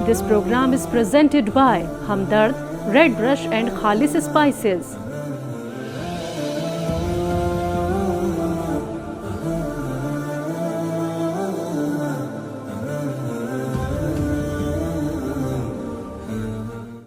This program is presented by Hamdard, Red Brush and Khalis Spices.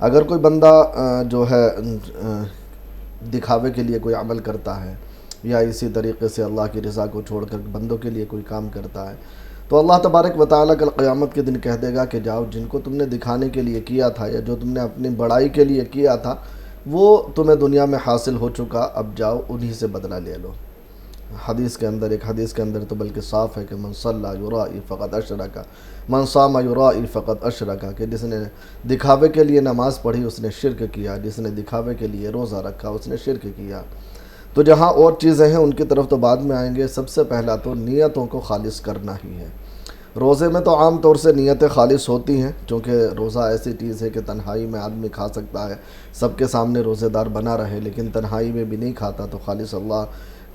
اگر کوئی بندہ جو ہے دکھاوے کے لیے کوئی عمل کرتا ہے یا اسی طریقے سے اللہ کی رضا کو چھوڑ کر بندوں کے لیے کوئی کام کرتا ہے تو اللہ تبارک و تعالیٰ کل قیامت کے دن کہہ دے گا کہ جاؤ جن کو تم نے دکھانے کے لیے کیا تھا یا جو تم نے اپنی بڑائی کے لیے کیا تھا وہ تمہیں دنیا میں حاصل ہو چکا، اب جاؤ انہی سے بدلہ لے لو۔ ایک حدیث کے اندر تو بلکہ صاف ہے کہ من صلی یرائی فقط اشرک، من صام یرائی فقط اشرک، کہ جس نے دکھاوے کے لیے نماز پڑھی اس نے شرک کیا، جس نے دکھاوے کے لیے روزہ رکھا اس نے شرک کیا۔ تو جہاں اور چیزیں ہیں ان کی طرف تو بعد میں آئیں گے، سب سے پہلا تو نیتوں کو خالص کرنا ہی ہے۔ روزے میں تو عام طور سے نیتیں خالص ہوتی ہیں، چونکہ روزہ ایسی چیز ہے کہ تنہائی میں آدمی کھا سکتا ہے، سب کے سامنے روزے دار بنا رہے، لیکن تنہائی میں بھی نہیں کھاتا تو خالص اللہ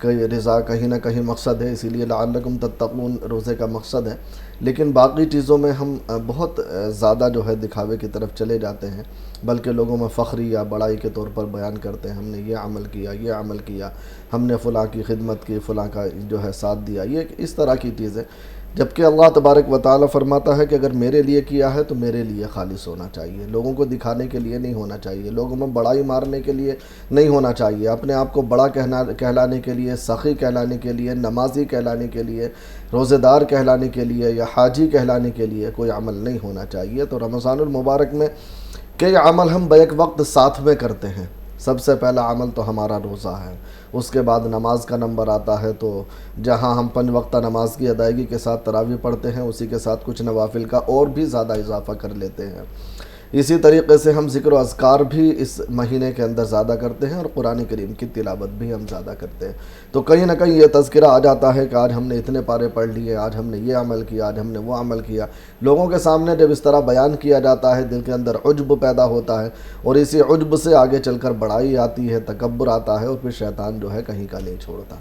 کی رضا کہیں نہ کہیں مقصد ہے، اسی لیے لعلکم تتقون روزے کا مقصد ہے۔ لیکن باقی چیزوں میں ہم بہت زیادہ جو ہے دکھاوے کی طرف چلے جاتے ہیں، بلکہ لوگوں میں فخری یا بڑائی کے طور پر بیان کرتے ہیں، ہم نے یہ عمل کیا، یہ عمل کیا، ہم نے فلاں کی خدمت کی، فلاں کا جو ہے ساتھ دیا، یہ اس طرح کی چیزیں۔ جبکہ اللہ تبارک و تعالیٰ فرماتا ہے کہ اگر میرے لیے کیا ہے تو میرے لیے خالص ہونا چاہیے، لوگوں کو دکھانے کے لیے نہیں ہونا چاہیے، لوگوں میں بڑائی مارنے کے لیے نہیں ہونا چاہیے، اپنے آپ کو بڑا کہلانے کے لیے، سخی کہلانے کے لیے، نمازی کہلانے کے لیے، روزے دار کہلانے کے لیے یا حاجی کہلانے کے لیے کوئی عمل نہیں ہونا چاہیے۔ تو رمضان المبارک میں کئی عمل ہم بیک وقت ساتھ میں کرتے ہیں۔ سب سے پہلا عمل تو ہمارا روزہ ہے، اس کے بعد نماز کا نمبر آتا ہے، تو جہاں ہم 5 وقتہ نماز کی ادائیگی کے ساتھ تراویح پڑھتے ہیں، اسی کے ساتھ کچھ نوافل کا اور بھی زیادہ اضافہ کر لیتے ہیں۔ اسی طریقے سے ہم ذکر و اذکار بھی اس مہینے کے اندر زیادہ کرتے ہیں اور قرآن کریم کی تلاوت بھی ہم زیادہ کرتے ہیں۔ تو کہیں نہ کہیں یہ تذکرہ آ جاتا ہے کہ آج ہم نے اتنے پارے پڑھ لیے، آج ہم نے یہ عمل کیا، آج ہم نے وہ عمل کیا۔ لوگوں کے سامنے جب اس طرح بیان کیا جاتا ہے دل کے اندر عجب پیدا ہوتا ہے، اور اسی عجب سے آگے چل کر بڑائی آتی ہے، تکبر آتا ہے، اور پھر شیطان جو ہے کہیں کا نہیں چھوڑتا۔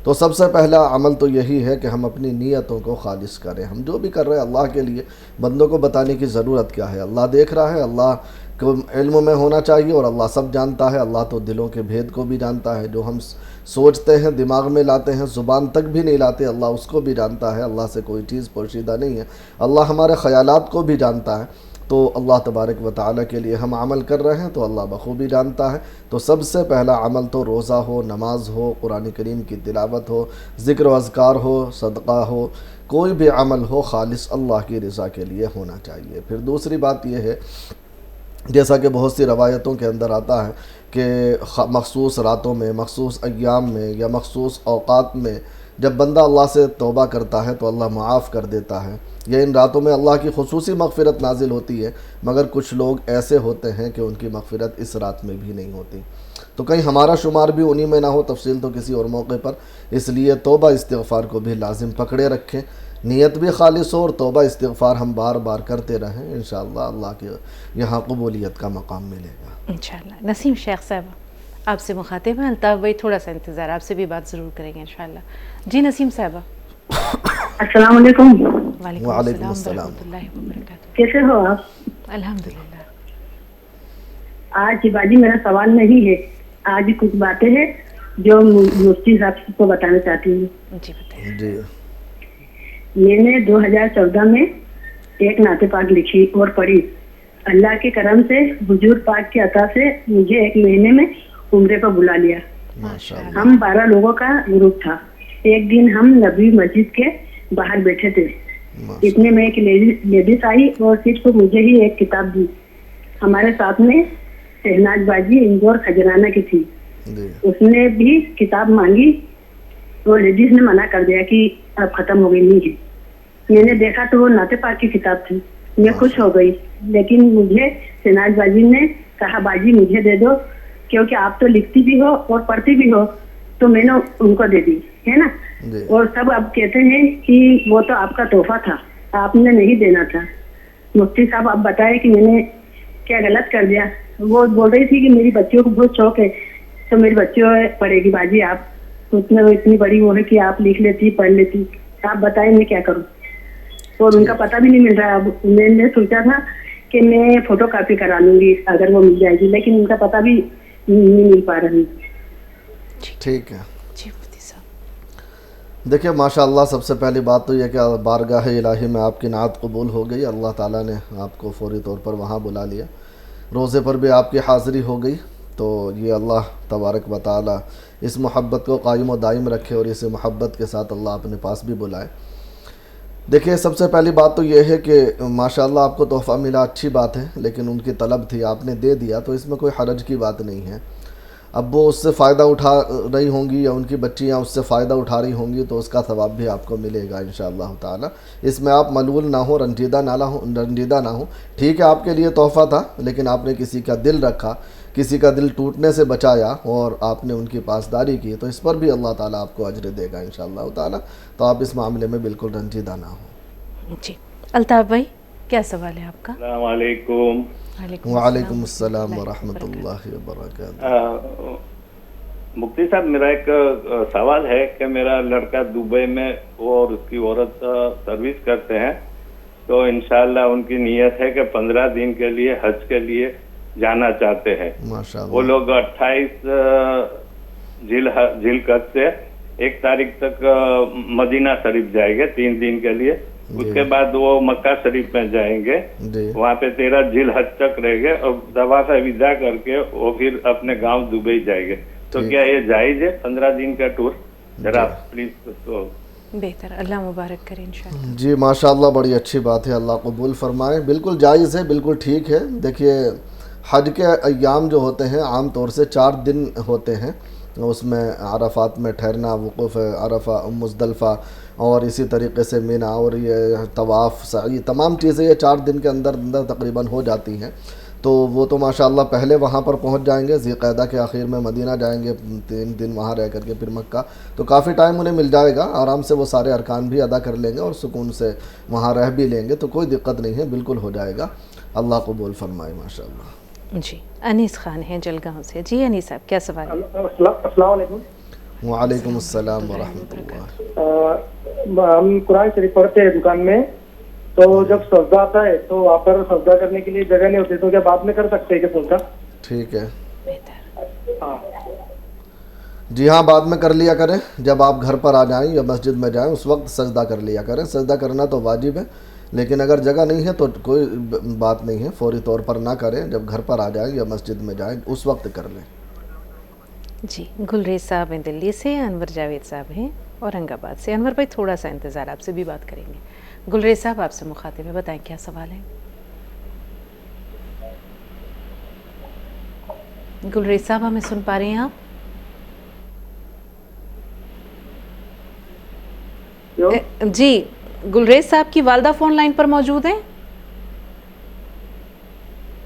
تو سب سے پہلا عمل تو یہی ہے کہ ہم اپنی نیتوں کو خالص کریں۔ ہم جو بھی کر رہے ہیں اللہ کے لیے، بندوں کو بتانے کی ضرورت کیا ہے؟ اللہ دیکھ رہا ہے، اللہ کو علم میں ہونا چاہیے، اور اللہ سب جانتا ہے۔ اللہ تو دلوں کے بھید کو بھی جانتا ہے، جو ہم سوچتے ہیں، دماغ میں لاتے ہیں، زبان تک بھی نہیں لاتے، اللہ اس کو بھی جانتا ہے۔ اللہ سے کوئی چیز پوشیدہ نہیں ہے، اللہ ہمارے خیالات کو بھی جانتا ہے۔ تو اللہ تبارک و تعالیٰ کے لیے ہم عمل کر رہے ہیں تو اللہ بخوبی جانتا ہے۔ تو سب سے پہلا عمل تو روزہ ہو، نماز ہو، قرآن کریم کی تلاوت ہو، ذکر و اذکار ہو، صدقہ ہو، کوئی بھی عمل ہو خالص اللہ کی رضا کے لیے ہونا چاہیے۔ پھر دوسری بات یہ ہے، جیسا کہ بہت سی روایتوں کے اندر آتا ہے کہ مخصوص راتوں میں، مخصوص ایام میں یا مخصوص اوقات میں جب بندہ اللہ سے توبہ کرتا ہے تو اللہ معاف کر دیتا ہے، یا ان راتوں میں اللہ کی خصوصی مغفرت نازل ہوتی ہے۔ مگر کچھ لوگ ایسے ہوتے ہیں کہ ان کی مغفرت اس رات میں بھی نہیں ہوتی، تو کہیں ہمارا شمار بھی انہی میں نہ ہو، تفصیل تو کسی اور موقع پر۔ اس لیے توبہ استغفار کو بھی لازم پکڑے رکھیں، نیت بھی خالص ہو اور توبہ استغفار ہم بار بار کرتے رہیں، انشاءاللہ اللہ کے یہاں قبولیت کا مقام ملے گا انشاءاللہ۔ نسیم شیخ صاحبہ آپ سے مخاطب ہیں، الطاف بھائی تھوڑا سا انتظار، آپ سے بھی بات ضرور کریں گے انشاءاللہ۔ جی نسیم صاحبہ۔ السلام علیکم۔ وعلیکم السلام ورحمۃ اللہ وبرکاتہ۔ کیسے ہو آپ؟ الحمدللہ۔ آج باجی میرا سوال نہیں ہے، آج کچھ باتیں ہیں جو مفتی صاحب کو بتانا چاہتی ہوں۔ جی بتائیں۔ جی میں نے 2014 میں ایک نعت پاک لکھی اور پڑھی۔ اللہ کے کرم سے، حضور پاک کی عطا سے مجھے ایک مہینے میں عمرے پر بلا لیا۔ ماشاءاللہ۔ ہم 12 لوگوں کا گروپ تھا۔ ایک دن ہم نبی مسجد کے باہر بیٹھے تھے، اتنے میں ایک لیڈیز آئی اور صرف مجھے ہی ایک کتاب دی۔ ہمارے ساتھ میں شہناز باجی انجور خجرانہ کی تھی، اس نے بھی کتاب مانگی، وہ لیڈیز نے منع کر دیا کہ اب ختم ہو گئی نہیں ہے۔ میں نے دیکھا تو وہ نعت پاک کی کتاب تھی، میں خوش ہو گئی، لیکن مجھے شہناز باجی نے کہا باجی مجھے دے دو، کیونکہ آپ تو لکھتی بھی ہو اور پڑھتی بھی ہو، تو میں نے ان کو دے دی ہے نا۔ اور سب اب کہتے ہیں کہ وہ تو آپ کا تحفہ تھا، آپ نے نہیں دینا تھا۔ مفتی صاحب آپ بتائے کہ میں نے کیا غلط کر دیا؟ وہ بول رہی تھی کہ میری بچیوں کو بہت شوق ہے، تو میری بچیوں پڑھے گی باجی، آپ اتنی بڑی وہ ہے کہ آپ لکھ لیتی پڑھ لیتی، آپ بتائیں میں کیا کروں؟ اور ان کا پتہ بھی نہیں مل رہا۔ اب میں نے سوچا تھا کہ میں فوٹو کاپی کرا لوں گی اگر وہ مل جائے گی، لیکن ان کا پتہ بھی نہیں مل پا رہی۔ ٹھیک ہے۔ جی مفتی صاحب۔ دیکھیں ماشاءاللہ، سب سے پہلی بات تو یہ کہ بارگاہ الہی میں آپ کی نعت قبول ہو گئی، اللہ تعالیٰ نے آپ کو فوری طور پر وہاں بلا لیا۔ روزے پر بھی آپ کی حاضری ہو گئی، تو یہ اللہ تبارک و تعالی اس محبت کو قائم و دائم رکھے اور اسے محبت کے ساتھ اللہ اپنے پاس بھی بلائے۔ دیکھیے سب سے پہلی بات تو یہ ہے کہ ماشاءاللہ آپ کو تحفہ ملا، اچھی بات ہے، لیکن ان کی طلب تھی، آپ نے دے دیا، تو اس میں کوئی حرج کی بات نہیں ہے۔ اب وہ اس سے فائدہ اٹھا رہی ہوں گی یا ان کی بچیاں اس سے فائدہ اٹھا رہی ہوں گی تو اس کا ثواب بھی آپ کو ملے گا انشاءاللہ تعالی۔ اس میں آپ ملول نہ ہو، رنجیدہ نہ ہو۔ ٹھیک ہے آپ کے لیے تحفہ تھا، لیکن آپ نے کسی کا دل رکھا، کسی کا دل ٹوٹنے سے بچایا اور آپ نے ان کی پاسداری کی، تو اس پر بھی اللہ تعالیٰ آپ کو اجر دے گا انشاءاللہ تعالی۔ تو آپ اس معاملے میں بالکل رنجیدہ نہ ہوں۔ جی الطاف بھائی کیا سوال ہے آپ کا؟ السلام علیکم۔ وعلیکم السلام ورحمۃ اللہ وبرکاتہ۔ مفتی صاحب میرا ایک سوال ہے کہ میرا لڑکا دبئی میں وہ اور اس کی عورت سروس کرتے ہیں، تو انشاءاللہ ان کی نیت ہے کہ 15 دن کے لیے حج کے لیے جانا چاہتے ہیں۔ ماشاءاللہ وہ لوگ 28 ذی القعدہ سے 1 تاریخ تک مدینہ شریف جائیں گے 3 دن کے لیے، اس کے بعد وہ مکہ شریف میں جائیں گے، جی وہاں پہ 13 ذی الحجہ تک رہیں گے اور دفعہ سے ویزا کر کے وہ پھر اپنے گاؤں دبئی جائیں گے، تو کیا یہ جائز ہے 15 دن کا ٹور؟ ذرا پلیز اس کو بہتر، اللہ مبارک کرے انشاءاللہ۔ جی ماشاءاللہ بڑی اچھی بات ہے، اللہ قبول فرمائے، بالکل جائز ہے، بالکل ٹھیک ہے۔ دیکھیے حج کے ایام جو ہوتے ہیں عام طور سے 4 دن ہوتے ہیں، اس میں عرفات میں ٹھہرنا، وقوف عرفہ، مزدلفہ، اور اسی طریقے سے مینا اور یہ طواف، سعی، تمام چیزیں یہ 4 دن کے اندر تقریباً ہو جاتی ہیں۔ تو وہ تو ماشاءاللہ پہلے وہاں پر پہنچ جائیں گے، ذی القعدہ کے آخر میں مدینہ جائیں گے، 3 دن وہاں رہ کر کے پھر مکہ، تو کافی ٹائم انہیں مل جائے گا، آرام سے وہ سارے ارکان بھی ادا کر لیں گے اور سکون سے وہاں رہ بھی لیں گے، تو کوئی دقت نہیں ہے، بالکل ہو جائے گا، اللہ قبول فرمائے ماشاءاللہ۔ جی انیس خان ہیں جلگاؤں سے۔ جی انیس صاحب کیا سوال ہے؟ السلام علیکم۔ وعلیکم السلام ورحمۃ اللہ۔ ہم قرآن شریف پڑھتے ہیں دکان میں، تو جب سجدہ آتا ہے تو وہاں پر سجدہ کرنے کے لیے جگہ نہیں ہوتی، تو کیا بعد میں کر سکتے ہیں کہ سجدہ؟ ٹھیک ہے، بہتر۔ ہاں جی ہاں، بعد میں کر لیا کریں، جب آپ گھر پر آ جائیں یا مسجد میں جائیں اس وقت سجدہ کر لیا کریں، سجدہ کرنا تو واجب ہے، لیکن اگر جگہ نہیں ہے تو کوئی بات نہیں ہے، فوری طور پر نہ کریں، جب گھر پر آ جائیں یا مسجد میں جائیں اس وقت کر لیں۔ جی گلریز صاحب ہیں دلی سے، انور جاوید صاحب ہیں اورنگ آباد سے۔ انور بھائی تھوڑا سا انتظار، آپ سے بھی بات کریں گے۔ گلریز صاحب آپ سے مخاطب ہے، بتائیں کیا سوال ہے؟ گلریز صاحب ہمیں سن پا رہے ہیں آپ؟ جی گلریز صاحب کی والدہ فون لائن پر موجود ہیں؟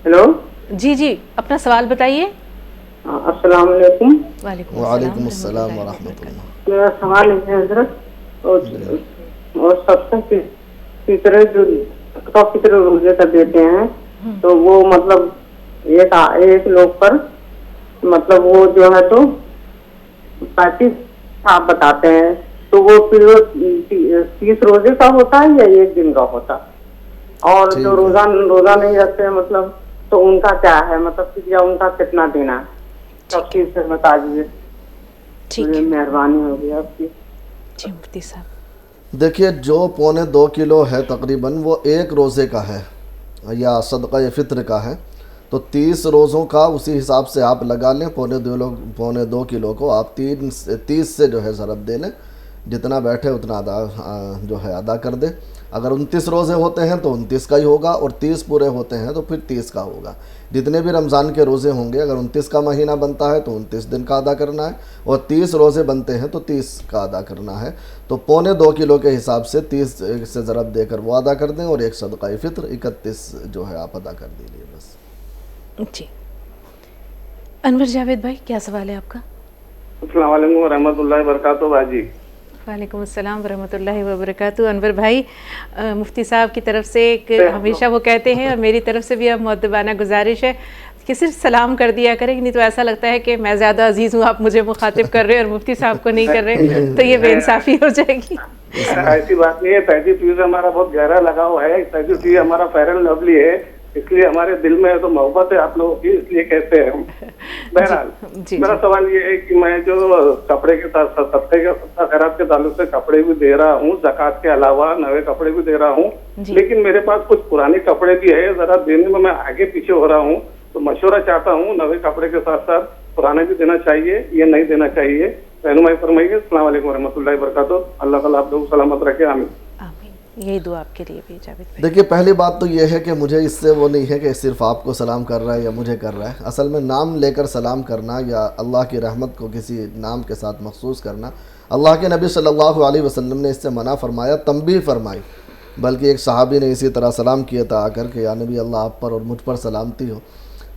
ہیلو جی جی اپنا سوال بتائیے۔ السلام علیکم۔ وعلیکم السلام ورحمۃ اللہ۔ میرا سوال ہے حضرت، اور سب سے فطر روزے کا دیتے ہیں، تو وہ مطلب ایک لوگ پر مطلب وہ جو ہے تو 35 آپ بتاتے ہیں، تو وہ پھر 30 روزے کا ہوتا ہے یا 1 دن کا ہوتا؟ اور جو روزہ نہیں رکھتے ہیں مطلب، تو ان کا کیا ہے مطلب یا ان کا کتنا دینا ہے؟ تفصیل سے بتا دیجیے، ٹھیک ہے، مہربانی ہوگی آپ کی۔ جی مفتی صاحب۔ دیکھیے جو 1.25 کلو ہے تقریباً وہ 1 روزے کا ہے یا صدقہ فطر کا ہے، تو 30 روزوں کا اسی حساب سے آپ لگا لیں، 1.25 کلو کو آپ 30 سے جو ہے ضرب دے لیں، جتنا بیٹھے اتنا ادا کر دیں۔ اگر 29 روزے ہوتے ہیں تو 29 کا ہی ہوگا، اور 30 پورے ہوتے ہیں تو پھر 30 کا ہوگا۔ جتنے بھی رمضان کے روزے ہوں گے، اگر 29 کا مہینہ بنتا ہے تو 29 دن کا ادا کرنا ہے، اور 30 روزے بنتے ہیں تو 30 کا ادا کرنا ہے۔ تو 1.25 کلو کے حساب سے 30 سے ضرب دے کر وہ ادا کر دیں، اور ایک صدقہ فطر 31 جو ہے آپ ادا کر دیجیے بس۔ جی انور جاوید بھائی کیا سوال ہے آپ کا؟ السلام علیکم ورحمۃ اللہ وبرکاتہ باجی۔ وعلیکم السلام ورحمۃ اللہ وبرکاتہ۔ انور بھائی مفتی صاحب کی طرف سے ایک ہمیشہ وہ کہتے ہیں، اور میری طرف سے بھی اب مؤدبانہ گزارش ہے کہ صرف سلام کر دیا کریں، نہیں تو ایسا لگتا ہے کہ میں زیادہ عزیز ہوں، آپ مجھے مخاطب کر رہے ہیں اور مفتی صاحب کو نہیں کر رہے، تو یہ بے انصافی ہو جائے گی۔ ایسی بات نہیں ہے، 35 ہمارا بہت گہرا لگاؤ ہے، 35 ہمارا فیئر اینڈ لولی ہے، اس لیے ہمارے دل میں تو محبت ہے آپ لوگوں کی، اس لیے کہتے ہیں ہم۔ بہرحال میرا سوال یہ ہے کہ میں جو کپڑے کے صدقے کے خیرات کے تعلق سے کپڑے بھی دے رہا ہوں، زکوٰۃ کے علاوہ نئے کپڑے بھی دے رہا ہوں، لیکن میرے پاس کچھ پرانے کپڑے بھی ہے، ذرا دینے میں آگے پیچھے ہو رہا ہوں، تو مشورہ چاہتا ہوں نئے کپڑے کے ساتھ ساتھ پرانے بھی دینا چاہیے یا نہیں دینا چاہیے, رہنمائی فرمائیے. السلام علیکم ورحمۃ اللہ وبرکاتہ. اللہ تعالیٰ آپ لوگ سلامت رکھے. آمین. یہی دعا آپ کے لیے بھی جاوید بھائی. دیکھیے پہلی بات تو یہ ہے کہ مجھے اس سے وہ نہیں ہے کہ صرف آپ کو سلام کر رہا ہے یا مجھے کر رہا ہے. اصل میں نام لے کر سلام کرنا یا اللہ کی رحمت کو کسی نام کے ساتھ مخصوص کرنا, اللہ کے نبی صلی اللہ علیہ وسلم نے اس سے منع فرمایا, تنبیہ فرمائی. بلکہ ایک صحابی نے اسی طرح سلام کیا تھا آ کر کے, یا نبی اللہ آپ پر اور مجھ پر سلامتی ہو.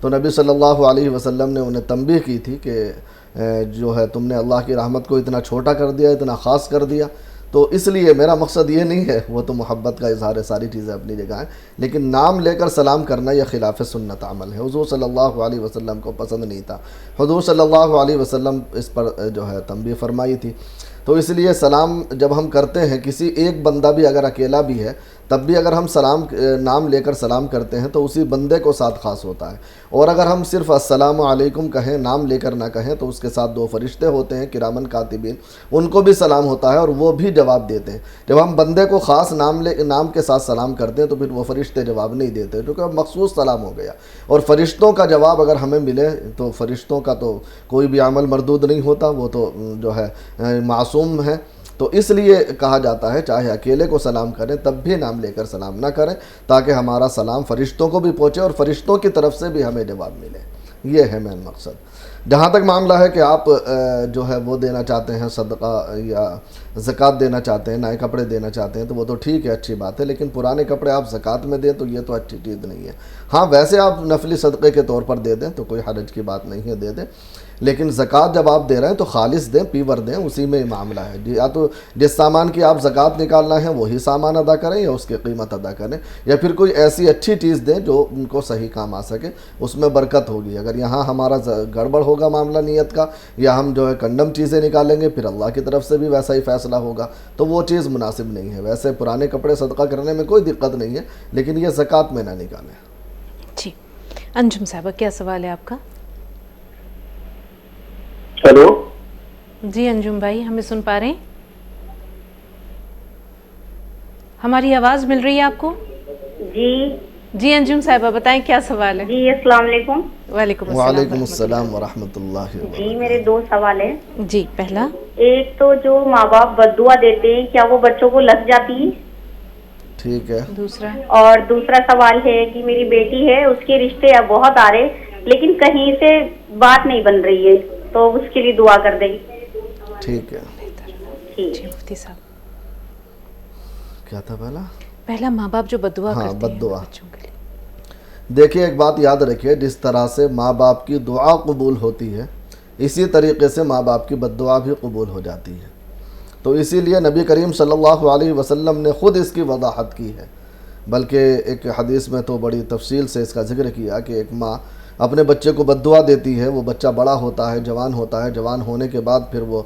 تو نبی صلی اللہ علیہ وسلم نے انہیں تنبیہ کی تھی کہ جو ہے تم نے اللہ کی رحمت کو اتنا چھوٹا کر دیا, اتنا خاص کر دیا. تو اس لیے میرا مقصد یہ نہیں ہے, وہ تو محبت کا اظہار ہے, ساری چیزیں اپنی جگہ ہیں, لیکن نام لے کر سلام کرنا یہ خلاف سنت عمل ہے. حضور صلی اللہ علیہ وسلم کو پسند نہیں تھا. حضور صلی اللہ علیہ وسلم اس پر جو ہے تنبیہ فرمائی تھی. تو اس لیے سلام جب ہم کرتے ہیں, کسی ایک بندہ بھی اگر اکیلا بھی ہے تب بھی اگر ہم نام لے کر سلام کرتے ہیں تو اسی بندے کو ساتھ خاص ہوتا ہے. اور اگر ہم صرف السلام علیکم کہیں, نام لے کر نہ کہیں, تو اس کے ساتھ 2 فرشتے ہوتے ہیں کرامن کاتبین, ان کو بھی سلام ہوتا ہے اور وہ بھی جواب دیتے ہیں. جب ہم بندے کو خاص نام کے ساتھ سلام کرتے ہیں تو پھر وہ فرشتے جواب نہیں دیتے, کیونکہ اب مخصوص سلام ہو گیا. اور فرشتوں کا جواب اگر ہمیں ملے تو فرشتوں کا تو کوئی بھی عمل مردود نہیں ہوتا, وہ تو جو ہے معصوم ہے. تو اس لیے کہا جاتا ہے چاہے اکیلے کو سلام کریں تب بھی نام لے کر سلام نہ کریں, تاکہ ہمارا سلام فرشتوں کو بھی پہنچے اور فرشتوں کی طرف سے بھی ہمیں جواب ملے. یہ ہے مین مقصد. جہاں تک معاملہ ہے کہ آپ جو ہے وہ دینا چاہتے ہیں صدقہ یا زکوٰۃ دینا چاہتے ہیں, نئے کپڑے دینا چاہتے ہیں, تو وہ تو ٹھیک ہے, اچھی بات ہے, لیکن پرانے کپڑے آپ زکوٰۃ میں دیں تو یہ تو اچھی چیز نہیں ہے. ہاں ویسے آپ نفلی صدقے کے طور پر دے دیں تو کوئی حرج کی بات نہیں ہے, دے دیں, لیکن زکوٰۃ جب آپ دے رہے ہیں تو خالص دیں, پیور دیں, اسی میں معاملہ ہے. یا تو جس سامان کی آپ زکوٰۃ نکالنا ہے وہی سامان ادا کریں یا اس کی قیمت ادا کریں, یا پھر کوئی ایسی اچھی چیز دیں جو ان کو صحیح کام آ سکے, اس میں برکت ہوگی. اگر یہاں ہمارا گڑبڑ ہوگا معاملہ نیت کا, یا ہم جو ہے کنڈم چیزیں نکالیں گے, پھر اللہ کی طرف سے بھی ویسا ہی فیصلہ ہوگا, تو وہ چیز مناسب نہیں ہے. ویسے پرانے کپڑے صدقہ کرنے میں کوئی دقت نہیں ہے, لیکن یہ زکوٰۃ میں نہ نکالیں. جی انجم صاحبہ کیا سوال ہے آپ کا؟ ہیلو جی انجم بھائی ہمیں سن پا رہے ہیں؟ ہماری آواز مل رہی ہے آپ کو؟ جی انجم صاحبہ بتائیں کیا سوال ہے؟ جی السلام علیکم. وعلیکم السلام ورحمۃ اللہ وبرکاتہ. جی میرے 2 سوال ہیں. جی پہلا, ایک تو جو ماں باپ بد دعا دیتے ہیں کیا وہ بچوں کو لگ جاتی ہے؟ ٹھیک ہے. دوسرا, اور دوسرا سوال ہے کہ میری بیٹی ہے, اس کے رشتے اب بہت آ رہے لیکن کہیں سے بات نہیں بن رہی ہے, تو اس کے لیے دعا کر دیں. ٹھیک ہے. جی مفتی صاحب کیا تھا پہلا ماں باپ جو بد دعا کرتے ہیں بد دعا. بچوں کے لیے. دیکھیے ایک بات یاد رکھیے, جس طرح سے ماں باپ کی دعا قبول ہوتی ہے اسی طریقے سے ماں باپ کی بد دعا بھی قبول ہو جاتی ہے. تو اسی لیے نبی کریم صلی اللہ علیہ وسلم نے خود اس کی وضاحت کی ہے. بلکہ ایک حدیث میں تو بڑی تفصیل سے اس کا ذکر کیا کہ ایک ماں اپنے بچے کو بد دعا دیتی ہے, وہ بچہ بڑا ہوتا ہے, جوان ہوتا ہے, جوان ہونے کے بعد پھر وہ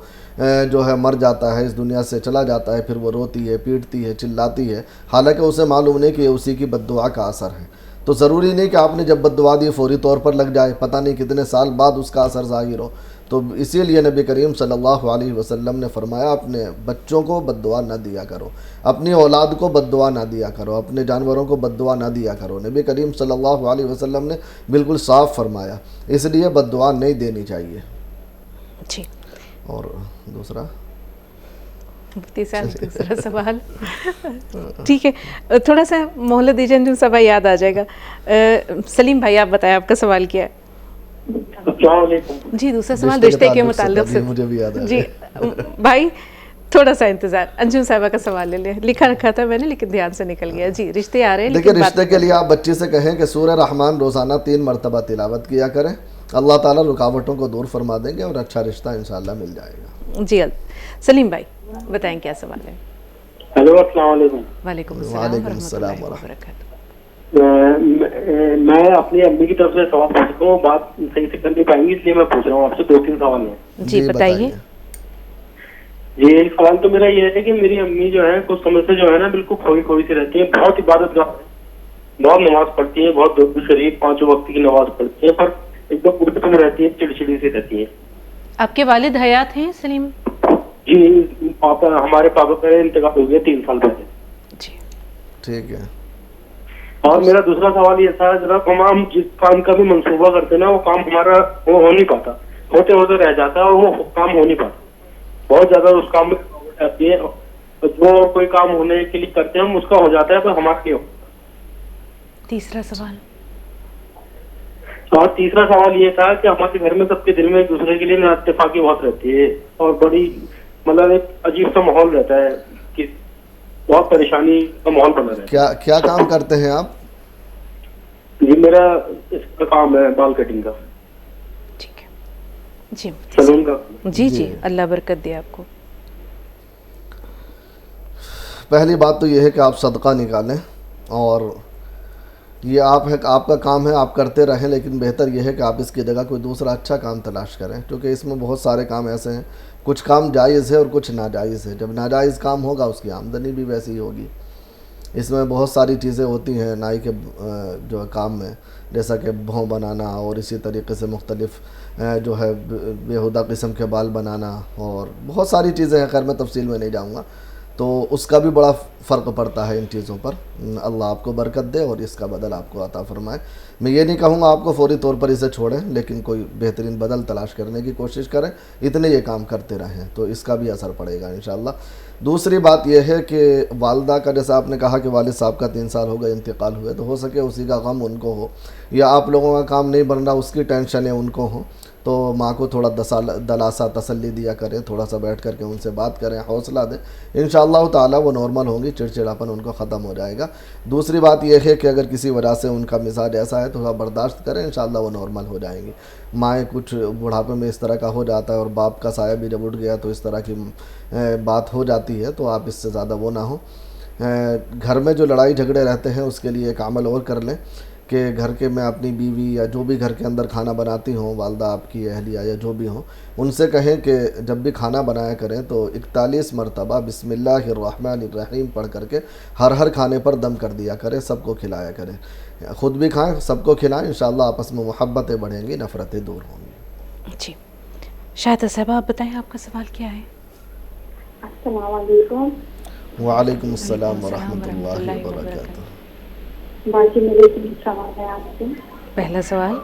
جو ہے مر جاتا ہے, اس دنیا سے چلا جاتا ہے, پھر وہ روتی ہے, پیٹتی ہے, چلاتی ہے, حالانکہ اسے معلوم نہیں کہ یہ اسی کی بد دعا کا اثر ہے. تو ضروری نہیں کہ آپ نے جب بد دعا دی فوری طور پر لگ جائے, پتہ نہیں کتنے سال بعد اس کا اثر ظاہر ہو. تو اسی لیے نبی کریم صلی اللہ علیہ وسلم نے فرمایا اپنے بچوں کو بد دعا نہ دیا کرو, اپنی اولاد کو بد دعا نہ دیا کرو, اپنے جانوروں کو بد دعا نہ دیا کرو. نبی کریم صلی اللہ علیہ وسلم نے بالکل صاف فرمایا, اس لیے بد دعا نہیں دینی چاہیے. جی. اور دوسرا مفتی صاحب دوسرا سوال ٹھیک ہے, تھوڑا سا مہلت دیجیے انجم صاحب, یاد آ جائے گا. سلیم بھائی آپ بتائیں آپ کا سوال کیا ہے؟ السلام علیکم. جی دوسرا سوال رشتے کے متعلق سے. مجھے بھی یاد ہے. جی بھائی تھوڑا سا انتظار, انجم صاحبہ کا سوال لے لیں, لکھا رکھا تھا میں نے لیکن دھیان سے نکل گیا. جی رشتے آ رہے ہیں, دیکھیں رشتے کے لیے آپ بچی سے کہیں کہ سورہ رحمان روزانہ 3 مرتبہ تلاوت کیا کریں, اللہ تعالیٰ رکاوٹوں کو دور فرما دیں گے اور اچھا رشتہ انشاءاللہ مل جائے گا. جی سلیم بھائی بتائیں کیا سوال ہے؟ ہیلو السلام علیکم. وعلیکم السلام ورحمۃ وبرکاتہ. میں اپنی امی کی طرف سے سوال پوچھ رہا ہوں, بات صحیح سے کر نہیں پائیں گی اس لیے میں پوچھ رہا ہوں آپ سے. 2-3 سوال ہیں. جی بتائیے. جی ایک سوال تو میرا یہ ہے کہ میری امی جو ہے کچھ سمے سے جو ہے نا بالکل کھوئی کھوئی سی رہتی ہیں, بہت عبادت گار, بہت نماز پڑھتی ہیں, بہت درود شریف 5 وقت کی نماز پڑھتی ہیں, پر ایک دم اردو میں رہتی ہیں, چڑچڑی سی رہتی ہیں. آپ کے والد حیات ہیں سلیم؟ جی ہمارے پاپا کا انتقال ہو گیا 3 سال پہلے. جی ٹھیک ہے. اور میرا دوسرا سوال یہ تھا جناب، ہم جس کام کا بھی منصوبہ کرتے ہیں نا وہ کام ہمارا وہ ہو نہیں پاتا، ہوتے ہوتے رہ جاتا ہے اور وہ کام ہو نہیں پاتا، بہت زیادہ اس کام میں رکاوٹ آتی ہے، جو کوئی کام ہونے کے لیے کرتے ہیں ہم اس کا ہو جاتا ہے پر ہمارا نہیں ہو. تیسرا سوال. اور تیسرا سوال یہ تھا کہ ہمارے گھر میں سب کے دل میں ایک دوسرے کے لیے نا اتفاقی بہت رہتی ہے اور بڑی مطلب ایک عجیب سا ماحول رہتا ہے کہ بہت پریشانی کا ماحول بنا رہتا ہے. کیا کام کرتے ہیں آپ؟ جی میرا اس کا کام ہے بال کٹنگ کا. ٹھیک ہے جی سلون کا. جی اللہ برکت دے آپ کو. پہلی بات تو یہ ہے کہ آپ صدقہ نکالیں، اور یہ آپ کا کام ہے، آپ کرتے رہیں، لیکن بہتر یہ ہے کہ آپ اس کی جگہ کوئی دوسرا اچھا کام تلاش کریں، کیونکہ اس میں بہت سارے کام ایسے ہیں، کچھ کام جائز ہے اور کچھ ناجائز ہے. جب ناجائز کام ہوگا اس کی آمدنی بھی ویسی ہی ہوگی. اس میں بہت ساری چیزیں ہوتی ہیں نائی کے جو کام میں، جیسا کہ بھوں بنانا اور اسی طریقے سے مختلف جو ہے بیہودہ قسم کے بال بنانا، اور بہت ساری چیزیں ہیں، خیر میں تفصیل میں نہیں جاؤں گا. تو اس کا بھی بڑا فرق پڑتا ہے ان چیزوں پر. اللہ آپ کو برکت دے اور اس کا بدل آپ کو عطا فرمائے. میں یہ نہیں کہوں گا آپ کو فوری طور پر اسے چھوڑیں، لیکن کوئی بہترین بدل تلاش کرنے کی کوشش کریں، اتنے یہ کام کرتے رہیں تو اس کا بھی اثر پڑے گا انشاءاللہ. دوسری بات یہ ہے کہ والدہ کا، جیسا آپ نے کہا کہ والد صاحب کا 3 سال ہو گئے انتقال ہوئے، تو ہو سکے اسی کا غم ان کو ہو، یا آپ لوگوں کا کام نہیں بن رہا اس کی ٹینشنیں ان کو ہوں. تو ماں کو تھوڑا دلاسا تسلی دیا کریں، تھوڑا سا بیٹھ کر کے ان سے بات کریں، حوصلہ دیں، انشاءاللہ تعالی وہ نارمل ہوں گی، چڑچڑاپن ان کو ختم ہو جائے گا. دوسری بات یہ ہے کہ اگر کسی وجہ سے ان کا مزاج ایسا ہے تو تھوڑا برداشت کریں، انشاءاللہ وہ نارمل ہو جائیں گی. مائیں کچھ بڑھاپے میں اس طرح کا ہو جاتا ہے اور باپ کا سایہ بھی جب اٹھ گیا تو اس طرح کی بات ہو جاتی ہے، تو آپ اس سے زیادہ وہ نہ ہوں. گھر میں جو لڑائی جھگڑے رہتے ہیں اس کے لیے ایک عمل اور کر لیں کہ گھر کے میں اپنی بیوی یا جو بھی گھر کے اندر کھانا بناتی ہوں، والدہ آپ کی اہلیہ یا جو بھی ہوں، ان سے کہیں کہ جب بھی کھانا بنایا کریں تو 41 مرتبہ بسم اللہ الرحمن الرحیم پڑھ کر کے ہر کھانے پر دم کر دیا کریں، سب کو کھلایا کریں، خود بھی کھائیں، سب کو کھلائیں، انشاءاللہ آپس میں محبتیں بڑھیں گی، نفرتیں دور ہوں گی. جی شاہدہ صاحبہ آپ بتائیں آپ کا سوال کیا ہے؟ السلام علیکم. وعلیکم السلام ورحمۃ اللہ وبرکاتہ. باقی میرے 3 سوال ہے آپ سے. پہلا سوال.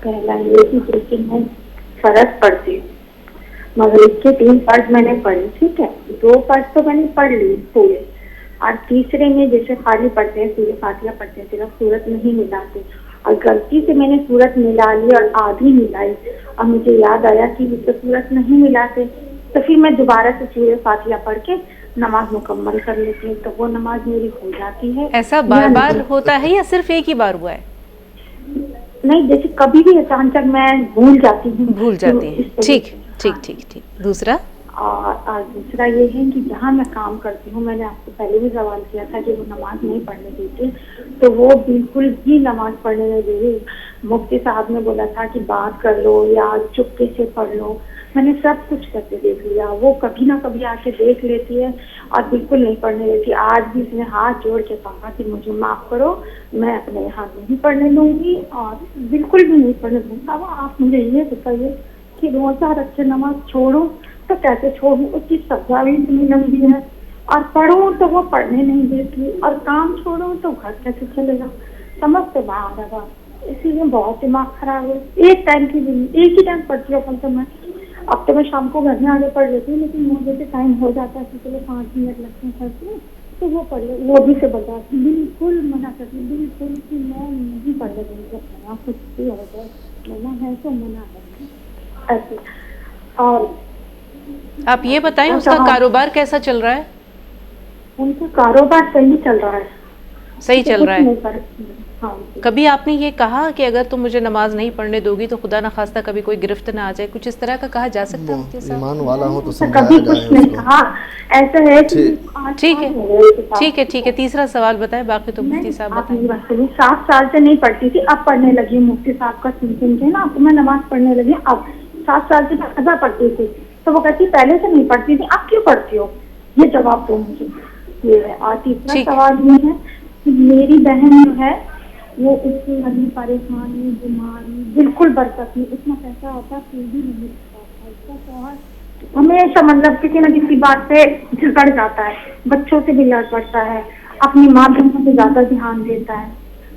پہلا یہ کہ دیکھیے میں فرض پڑھتی ہوں، مگر اس کے 3 فرض میں نے پڑھے، ٹھیک ہے، 2 فرض تو میں نے پڑھ لی پورے، اور تیسرے میں جیسے خالی پڑھتے ہیں سورہ فاتحہ پڑھتے ہیں صرف سورت نہیں ملاتے، اور غلطی سے میں نے سورت ملا لی اور آدھی ملائی، اور مجھے یاد آیا کہ اس سے سورت نہیں ملاتے، تو پھر میں دوبارہ سے سورہ فاتحہ پڑھ کے نماز مکمل کر لیتی ہوں، تو وہ نماز میری ہو جاتی ہے. ایسا بار بار ہوتا ہے یا صرف ایک ہی بار ہوا ہے؟ نہیں، جیسے کبھی بھی اچانک میں بھول جاتی ہیں. ٹھیک. دوسرا. اور دوسرا یہ ہے کہ جہاں میں کام کرتی ہوں، میں نے آپ کو پہلے بھی سوال کیا تھا کہ وہ نماز نہیں پڑھنے دیتے، تو وہ بالکل بھی نماز پڑھنے نہیں دیتے. مفتی صاحب نے بولا تھا کہ بات کر لو یا چپکے سے پڑھ لو، میں نے سب کچھ کر کے دیکھ لیا، وہ کبھی نہ کبھی آ کے دیکھ لیتی ہے اور بالکل نہیں پڑھنے دیتی. آج بھی اس نے ہاتھ جوڑ کے کہا کہ مجھے معاف کرو، میں اپنے یہاں نہیں پڑھنے دوں گی اور بالکل بھی نہیں پڑھنے دوں گی. اب آپ مجھے یہ بتائیے کہ روزہ رکھ کے نماز چھوڑوں تو کیسے چھوڑوں؟ اس کی سزا بھی اتنی لمبی ہے، اور پڑھوں تو وہ پڑھنے نہیں دیتی، اور کام چھوڑوں تو گھر کیسے چلے گا؟ سمجھ سے باہر ہے بات. اسی لیے بہت دماغ خراب ہے. ایک ٹائم کی بھی ایک ہی ٹائم پڑھتی ہوں تو میں اب تو میں شام کو گھر میں آگے پڑھ لیتی ہوں، لیکن مجھے سے ٹائم ہو جاتا ہے چلو 5 منٹ لگتے ہیں پڑھتی ہوں تو وہ پڑھ لے، وہ بھی سے برداشت بالکل منع کرتی ہوں، بالکل کہ میں نہیں پڑھنے دوں گی اپنا کچھ بھی ہو جائے، منع ہے تو منع ہے ایسے. اور آپ یہ بتائیں اس کا کاروبار کیسا چل رہا ہے؟ ان کا کاروبار صحیح چل رہا ہے. صحیح چل رہا ہے. ہاں. کبھی آپ نے یہ کہا کہ اگر تم مجھے نماز نہیں پڑھنے دو گی تو خدا نہ خواستہ کبھی کوئی گرفت نہ آ جائے، کچھ اس طرح کا کہا جا سکتا ہے؟ ایمان والا ہو تو کبھی کچھ نہیں کہا، ایسا ہے کہ ٹھیک ہے. تیسرا سوال بتائیں، باقی تو مفتی صاحب بتائیں. 7 سال سے نہیں پڑھتی تھی، اب پڑھنے لگی مفتی صاحب کا سن کے نا، اب میں نماز پڑھنے لگی. اب 7 سال سے قضا پڑھتی تھی تو وہ کہتی پہلے سے نہیں پڑھتی تھی، اب کیوں پڑھتی ہو؟ یہ جواب دو مجھے یہ ہے. اور تیسرا سوال یہ ہے کہ میری بہن جو ہے وہ اس کی ابھی پریشانی، بیماری، بالکل برکت نہیں، اتنا پیسہ آتا پھر بھی نہیں پڑتا. اس کا شوہر ہمیشہ مطلب کسی نہ کسی بات سے جھگڑ جاتا ہے، بچوں سے بھی لڑ پڑتا ہے، اپنی ماں بہنوں پہ زیادہ دھیان دیتا ہے.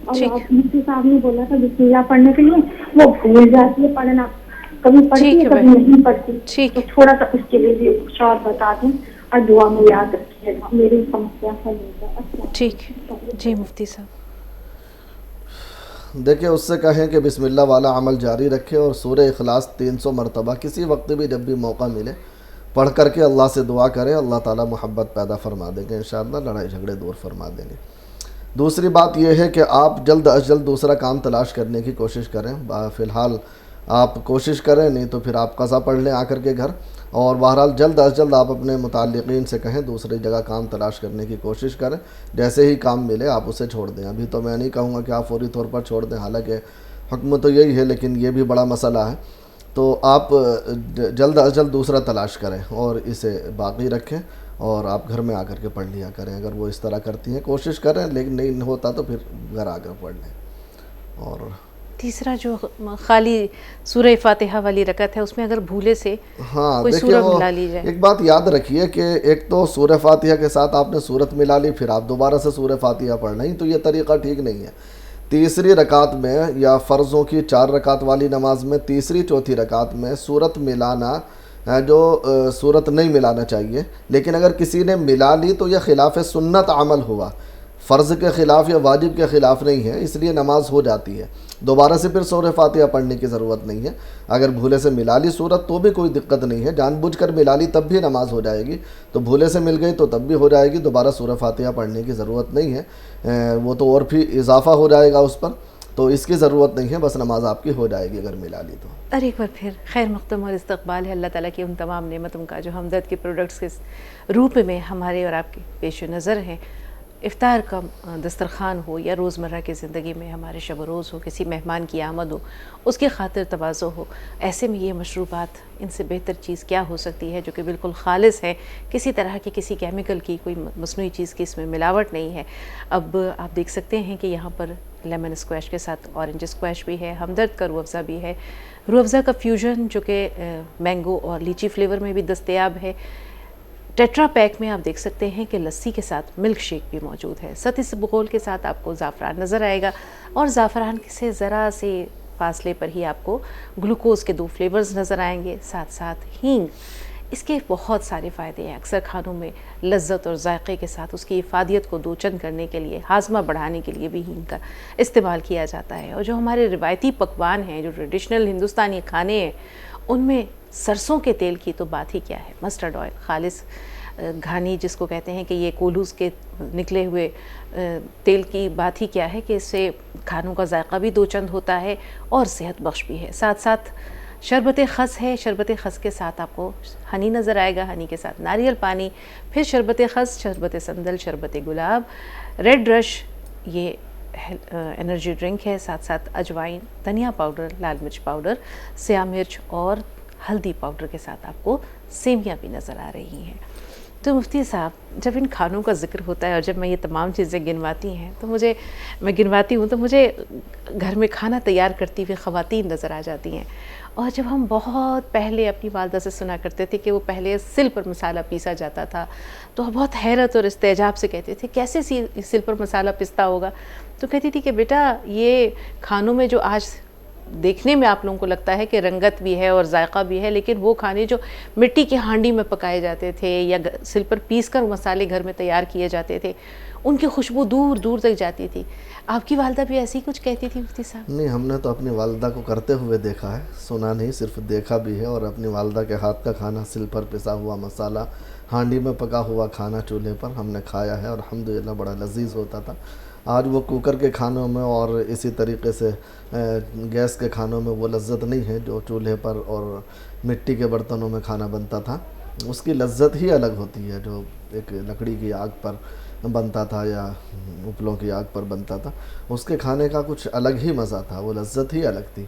اور مفتی صاحب نے بولا تھا بسم اللہ پڑھنے کے لیے, وہ بھول جاتی ہے پڑھنا, کبھی پڑھتی ہے کبھی نہیں پڑھتی. تو تھوڑا سا اس کے لیے بھی کچھ اور بتا دیں اور دعا میں یاد رکھیے گا, میری سمسیا حل ہو جائے. ٹھیک جی مفتی صاحب. دیکھیں اس سے کہیں کہ بسم اللہ والا عمل جاری رکھے اور سورہ اخلاص 300 مرتبہ کسی وقت بھی جب بھی موقع ملے پڑھ کر کے اللہ سے دعا کریں, اللہ تعالیٰ محبت پیدا فرما دیں گے انشاءاللہ, لڑائی جھگڑے دور فرما دیں گے. دوسری بات یہ ہے کہ آپ جلد از جلد دوسرا کام تلاش کرنے کی کوشش کریں. فی الحال آپ کوشش کریں, نہیں تو پھر آپ قضا پڑھ لیں آ کر کے گھر, اور بہرحال جلد از جلد آپ اپنے متعلقین سے کہیں دوسری جگہ کام تلاش کرنے کی کوشش کریں. جیسے ہی کام ملے آپ اسے چھوڑ دیں. ابھی تو میں نہیں کہوں گا کہ آپ فوری طور پر چھوڑ دیں, حالانکہ حکم تو یہی ہے, لیکن یہ بھی بڑا مسئلہ ہے. تو آپ جلد از جلد دوسرا تلاش کریں اور اسے باقی رکھیں, اور آپ گھر میں آ کر کے پڑھ لیا کریں. اگر وہ اس طرح کرتی ہیں کوشش کریں, لیکن نہیں ہوتا تو پھر گھر آ کر پڑھ لیں. اور تیسرا جو خالی سورہ فاتحہ والی رکعت ہے, اس میں اگر بھولے سے کوئی سورہ ملا لی جائے. ایک بات یاد رکھیے کہ ایک تو سورہ فاتحہ کے ساتھ آپ نے سورت ملا لی, پھر آپ دوبارہ سے سورہ فاتحہ پڑھ رہے ہیں, تو یہ طریقہ ٹھیک نہیں ہے. تیسری رکعت میں یا فرضوں کی 4 رکعت والی نماز میں تیسری چوتھی رکعت میں سورت ملانا جو سورت نہیں ملانا چاہیے, لیکن اگر کسی نے ملا لی تو یہ خلاف سنت عمل ہوا, فرض کے خلاف یا واجب کے خلاف نہیں ہے, اس لیے نماز ہو جاتی ہے. دوبارہ سے پھر سورہ فاتحہ پڑھنے کی ضرورت نہیں ہے. اگر بھولے سے ملا لی سورت تو بھی کوئی دقت نہیں ہے, جان بوجھ کر ملا لی تب بھی نماز ہو جائے گی. تو بھولے سے مل گئی تو تب بھی ہو جائے گی, دوبارہ سورہ فاتحہ پڑھنے کی ضرورت نہیں ہے. وہ تو اور بھی اضافہ ہو جائے گا اس پر, تو اس کی ضرورت نہیں ہے, بس نماز آپ کی ہو جائے گی اگر ملا لی تو. اور ایک بار پھر خیر مقدم اور استقبال ہے اللہ تعالیٰ کی ان تمام نعمتوں کا جو ہمدرد کے پروڈکٹس کے روپ میں ہمارے اور آپ کے پیش نظر ہیں. افطار کا دسترخوان ہو یا روزمرہ کی زندگی میں ہمارے شب و روز ہو, کسی مہمان کی آمد ہو, اس کی خاطر تواضع ہو, ایسے میں یہ مشروبات ان سے بہتر چیز کیا ہو سکتی ہے جو کہ بالکل خالص ہے, کسی طرح کی کسی کیمیکل کی کوئی مصنوعی چیز کی اس میں ملاوٹ نہیں ہے. اب آپ دیکھ سکتے ہیں کہ یہاں پر لیمن اسکویش کے ساتھ اورنج اسکویش بھی ہے, ہمدرد کا روح افزا بھی ہے, روح افزا کا فیوژن جو کہ مینگو اور لیچی فلیور میں بھی دستیاب ہے. ٹیٹرا پیک میں آپ دیکھ سکتے ہیں کہ لسی کے ساتھ ملک شیک بھی موجود ہے. ستی اسبغول کے ساتھ آپ کو زعفران نظر آئے گا, اور زعفران سے ذرا سے فاصلے پر ہی آپ کو گلوکوز کے 2 فلیورز نظر آئیں گے, ساتھ ساتھ ہینگ. اس کے بہت سارے فائدے ہیں. اکثر کھانوں میں لذت اور ذائقے کے ساتھ اس کی افادیت کو دوچند کرنے کے لیے, ہاضمہ بڑھانے کے لیے بھی ہینگ کا استعمال کیا جاتا ہے. اور جو ہمارے روایتی پکوان ہیں, جو ٹریڈیشنل ہندوستانی کھانے ہیں, ان میں سرسوں کے تیل کی تو بات ہی کیا ہے. مسٹرڈ آئل, خالص گھانی جس کو کہتے ہیں کہ یہ کولوز کے نکلے ہوئے تیل کی بات ہی کیا ہے کہ اس سے کھانوں کا ذائقہ بھی دوچند ہوتا ہے اور صحت بخش بھی ہے. ساتھ ساتھ شربت خس ہے, شربت خس کے ساتھ آپ کو ہنی نظر آئے گا, ہنی کے ساتھ ناریل پانی, پھر شربت خس, شربت سندل, شربت گلاب, ریڈ رش یہ انرجی ڈرنک ہے, ساتھ ساتھ اجوائن, دھنیا پاؤڈر, لال مرچ پاؤڈر, سیاہ مرچ اور ہلدی پاؤڈر کے ساتھ آپ کو سیویاں بھی نظر آ رہی ہیں. تو مفتی صاحب جب ان کھانوں کا ذکر ہوتا ہے اور جب میں یہ تمام چیزیں گنواتی ہیں تو میں گنواتی ہوں تو مجھے گھر میں کھانا تیار کرتی ہوئی خواتین نظر آ جاتی ہیں. اور جب ہم بہت پہلے اپنی والدہ سے سنا کرتے تھے کہ وہ پہلے سل پر مسالہ پیسا جاتا تھا, تو بہت حیرت اور استعجاب سے کہتے تھے کیسے سل پر مسالہ پستا ہوگا. تو کہتی تھی کہ بیٹا یہ کھانوں میں جو آج دیکھنے میں آپ لوگوں کو لگتا ہے کہ رنگت بھی ہے اور ذائقہ بھی ہے, لیکن وہ کھانے جو مٹی کی ہانڈی میں پکائے جاتے تھے یا سل پر پیس کر مسالے گھر میں تیار کیے جاتے تھے, ان کی خوشبو دور دور تک جاتی تھی. آپ کی والدہ بھی ایسی کچھ کہتی تھی مفتی صاحب؟ نہیں, ہم نے تو اپنی والدہ کو کرتے ہوئے دیکھا ہے, سنا نہیں, صرف دیکھا بھی ہے. اور اپنی والدہ کے ہاتھ کا کھانا, سل پر پسا ہوا مسالہ, ہانڈی میں پکا ہوا کھانا چولہے پر ہم نے کھایا ہے, اور الحمدللہ بڑا لذیذ ہوتا تھا. آج وہ کوکر کے کھانوں میں اور اسی طریقے سے گیس کے کھانوں میں وہ لذت نہیں ہے جو چولہے پر اور مٹی کے برتنوں میں کھانا بنتا تھا. اس کی لذت ہی الگ ہوتی ہے جو ایک لکڑی کی آگ پر بنتا تھا یا اپلوں کی آگ پر بنتا تھا. اس کے کھانے کا کچھ الگ ہی مزہ تھا, وہ لذت ہی الگ تھی.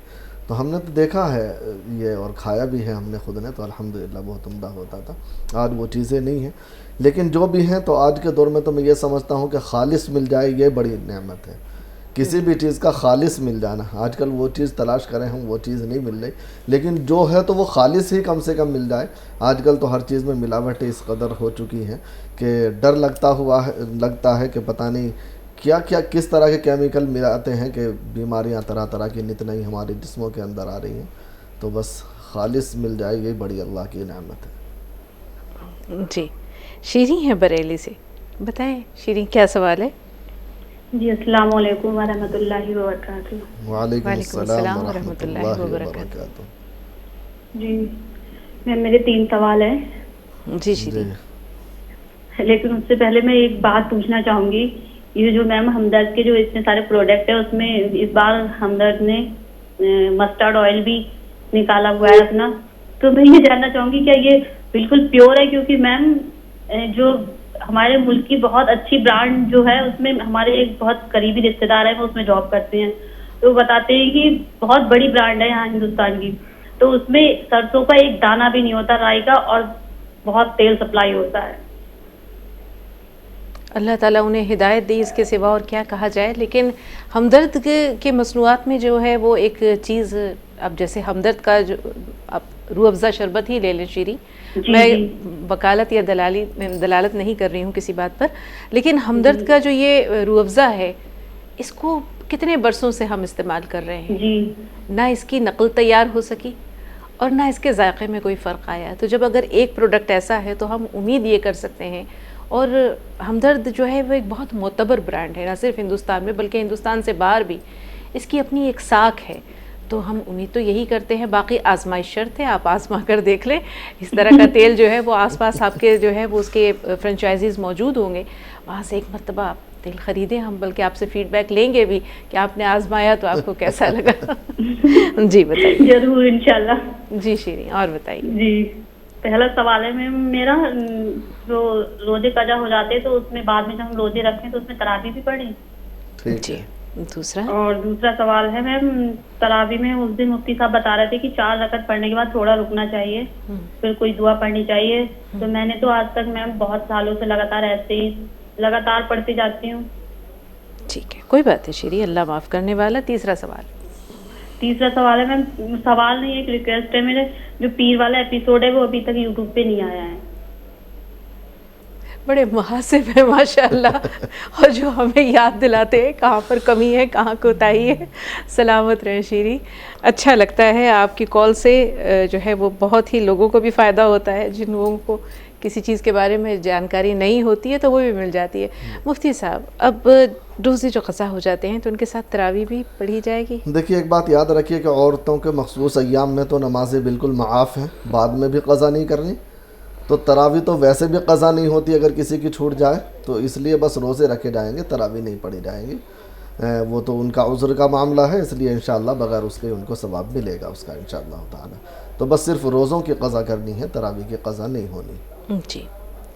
تو ہم نے تو دیکھا ہے یہ اور کھایا بھی ہے ہم نے خود نے, تو الحمدللہ بہت عمدہ ہوتا تھا. آج وہ چیزیں نہیں ہیں, لیکن جو بھی ہیں تو آج کے دور میں تو میں یہ سمجھتا ہوں کہ خالص مل جائے یہ بڑی نعمت ہے. کسی بھی چیز کا خالص مل جانا. آج کل وہ چیز تلاش کریں ہم, وہ چیز نہیں مل رہی, لیکن جو ہے تو وہ خالص ہی کم سے کم مل جائے. آج کل تو ہر چیز میں ملاوٹیں اس قدر ہو چکی ہیں کہ ڈر لگتا ہے کہ پتہ نہیں کیا کس طرح کے کیمیکل ملاتے ہیں کہ بیماریاں طرح طرح کی نت نئی ہمارے جسموں کے اندر آ رہی ہیں. تو بس خالص مل جائے, یہ بڑی اللہ کی نعمت ہے. جی شیریں ہیں بریلی سے, بتائیں شیریں کیا سوال ہے؟ جی السلام علیکم ورحمۃ اللہ وبرکاتہ. وعلیکم السلام ورحمۃ اللہ وبرکاتہ. جی میرے 3 سوال ہیں. جی شیریں, لیکن اس سے پہلے میں ایک بات پوچھنا چاہوں گی. یہ جو میم ہمدرد کے جو اتنے سارے پروڈکٹ ہیں اس میں اس بار ہمدرد نے مسٹرڈ آئل بھی نکالا ہوا ہے اپنا, تو میں یہ جاننا چاہوں گی کیا یہ بالکل پیور ہے؟ کیونکہ میم جو ہمارے ملک کی بہت اچھی برانڈ جو ہے اس میں ہمارے ایک بہت قریبی رشتے دار ہیں, وہ اس میں جاب کرتے ہیں, تو بتاتے ہیں کہ بہت بڑی برانڈ ہے یہاں ہندوستان کی, تو اس میں سرسوں کا ایک دانہ بھی نہیں ہوتا رائی کا, اور بہت تیل سپلائی ہوتا ہے. اللہ تعالیٰ انہیں ہدایت دی, اس کے سوا اور کیا کہا جائے. لیکن ہمدرد کے مصنوعات میں جو ہے وہ ایک چیز, اب جیسے ہمدرد کا جو آپ روح افزا شربت ہی لے لیں شیریں, میں وکالت یا دلالت نہیں کر رہی ہوں کسی بات پر, لیکن ہمدرد کا جو یہ روح افزا ہے اس کو کتنے برسوں سے ہم استعمال کر رہے ہیں, نہ اس کی نقل تیار ہو سکی اور نہ اس کے ذائقے میں کوئی فرق آیا. تو جب اگر ایک پروڈکٹ ایسا ہے تو ہم امید یہ کر سکتے ہیں, اور ہمدرد جو ہے وہ ایک بہت معتبر برانڈ ہے, نہ صرف ہندوستان میں بلکہ ہندوستان سے باہر بھی اس کی اپنی ایک ساکھ ہے. تو ہم امید تو یہی کرتے ہیں, باقی آزمائش شرط ہے, آپ آزما کر دیکھ لیں. اس طرح کا تیل جو ہے وہ آس پاس آپ کے جو ہے وہ اس کے فرنچائزیز موجود ہوں گے, وہاں سے ایک مرتبہ آپ تیل خریدیں. ہم بلکہ آپ سے فیڈ بیک لیں گے بھی کہ آپ نے آزمایا تو آپ کو کیسا لگا. جی بتائیے. ضرور انشاءاللہ. جی شیریں اور بتائیے. جی پہلا سوال ہے میرا, جو روزے قضا ہو جاتے ہیں تو اس میں بعد میں جب ہم روزے رکھیں تو اس میں تراویح بھی پڑھیں؟ جی. دوسرا سوال ہے میم, تراویح میں اس دن مفتی صاحب بتا رہے تھے کہ 4 رکعت پڑھنے کے بعد تھوڑا رکنا چاہیے, پھر کوئی دعا پڑھنی چاہیے. تو میں نے تو آج تک میم بہت سالوں سے لگاتار پڑھتی جاتی ہوں. ٹھیک ہے, کوئی بات ہے شیریں, اللہ معاف کرنے والا. تیسرا سوال ہے میم, سوال نہیں ایک ریکویسٹ ہے. میرے جو پیر والا ایپیسوڈ ہے وہ ابھی تک یوٹیوب پہ نہیں آیا ہے. بڑے محاسب ہیں ماشاء اللہ, اور جو ہمیں یاد دلاتے ہیں کہاں پر کمی ہے, کہاں کوتاہی ہے. سلامت رہیں شیریں. اچھا لگتا ہے آپ کی کال سے, جو ہے وہ بہت ہی لوگوں کو بھی فائدہ ہوتا ہے. جن لوگوں کو کسی چیز کے بارے میں جانکاری نہیں ہوتی ہے تو وہ بھی مل جاتی ہے. مفتی صاحب, اب روزے جو قضا ہو جاتے ہیں تو ان کے ساتھ تراویح بھی پڑھی جائے گی؟ دیکھیے ایک بات یاد رکھیے کہ عورتوں کے مخصوص ایام میں تو نمازیں بالکل معاف ہیں, بعد میں بھی قضا نہیں کرنی. تو تراویح تو ویسے بھی قضا نہیں ہوتی اگر کسی کی چھوٹ جائے, تو اس لیے بس روزے رکھے جائیں گے, تراویح نہیں پڑھی جائیں گی. وہ تو ان کا عذر کا معاملہ ہے, اس لیے انشاءاللہ بغیر اس کے ان کو ثواب ملے گا اس کا انشاءاللہ تعالی. تو بس صرف روزوں کی قضا کرنی ہے, تراویح کی قضا نہیں ہونی. جی.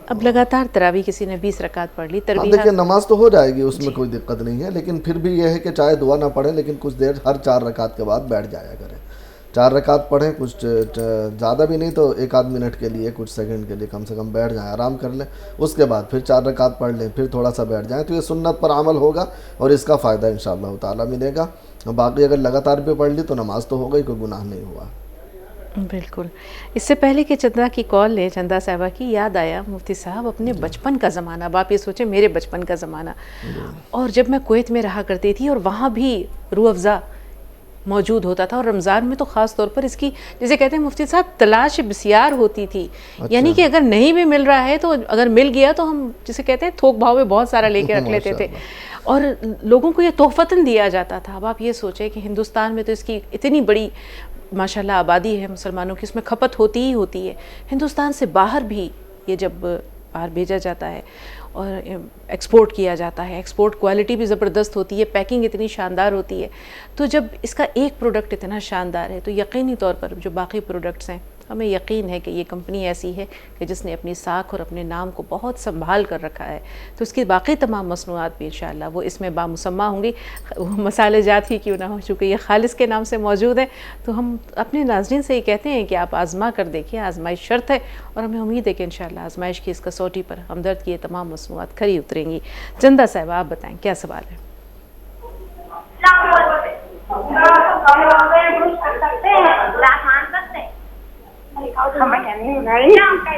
اب لگاتار تراویح کسی نے 20 رکعت پڑھ لی, دیکھیے نماز تو ہو جائے گی, اس میں کوئی دقت نہیں ہے, لیکن پھر بھی یہ ہے کہ چاہے دعا نہ پڑھیں لیکن کچھ دیر ہر 4 رکعت کے بعد بیٹھ جایا کریں. 4 رکعت پڑھیں, کچھ زیادہ بھی نہیں تو 1-8 منٹ کے لیے, کچھ سیکنڈ کے لیے کم سے کم بیٹھ جائیں, آرام کر لیں. اس کے بعد پھر 4 رکعت پڑھ لیں, پھر تھوڑا سا بیٹھ جائیں. تو یہ سنت پر عمل ہوگا اور اس کا فائدہ انشاءاللہ تعالی ملے گا. باقی اگر لگاتار بھی پڑھ لی تو نماز تو ہو گئی, کوئی گناہ نہیں ہوا. بالکل. اس سے پہلے کہ چندہ کی کال لیں, چندہ صاحبہ کی, یاد آیا مفتی صاحب اپنے بچپن کا زمانہ. اب آپ یہ سوچیں میرے بچپن کا زمانہ, اور جب میں کویت میں رہا کرتی تھی اور وہاں بھی روح افزا موجود ہوتا تھا, اور رمضان میں تو خاص طور پر اس کی جسے کہتے ہیں مفتی صاحب تلاش بسیار ہوتی تھی. یعنی کہ اگر نہیں بھی مل رہا ہے تو اگر مل گیا تو ہم جسے کہتے ہیں تھوک بھاؤ میں بہت سارا لے کے رکھ لیتے تھے, اور لوگوں کو یہ تحفتاً دیا جاتا تھا. اب آپ یہ سوچیں کہ ہندوستان میں تو اس کی اتنی بڑی ماشاءاللہ آبادی ہے مسلمانوں کی, اس میں کھپت ہوتی ہی ہوتی ہے. ہندوستان سے باہر بھی یہ جب باہر بھیجا جاتا ہے اور ایکسپورٹ کیا جاتا ہے, ایکسپورٹ کوالٹی بھی زبردست ہوتی ہے, پیکنگ اتنی شاندار ہوتی ہے. تو جب اس کا ایک پروڈکٹ اتنا شاندار ہے تو یقینی طور پر جو باقی پروڈکٹس ہیں ہمیں یقین ہے کہ یہ کمپنی ایسی ہے کہ جس نے اپنی ساکھ اور اپنے نام کو بہت سنبھال کر رکھا ہے. تو اس کی باقی تمام مصنوعات بھی انشاءاللہ وہ اس میں بامسمہ ہوں گی, مسالے جات ہی کیوں نہ ہو, چونکہ یہ خالص کے نام سے موجود ہے. تو ہم اپنے ناظرین سے یہ کہتے ہیں کہ آپ آزما کر دیکھیں, آزمائش شرط ہے, اور ہمیں امید ہے کہ انشاءاللہ آزمائش کی اس کسوٹی پر ہمدرد کی یہ تمام مصنوعات کھری اتریں گی. چندہ صاحبہ آپ بتائیں کیا سوال ہے؟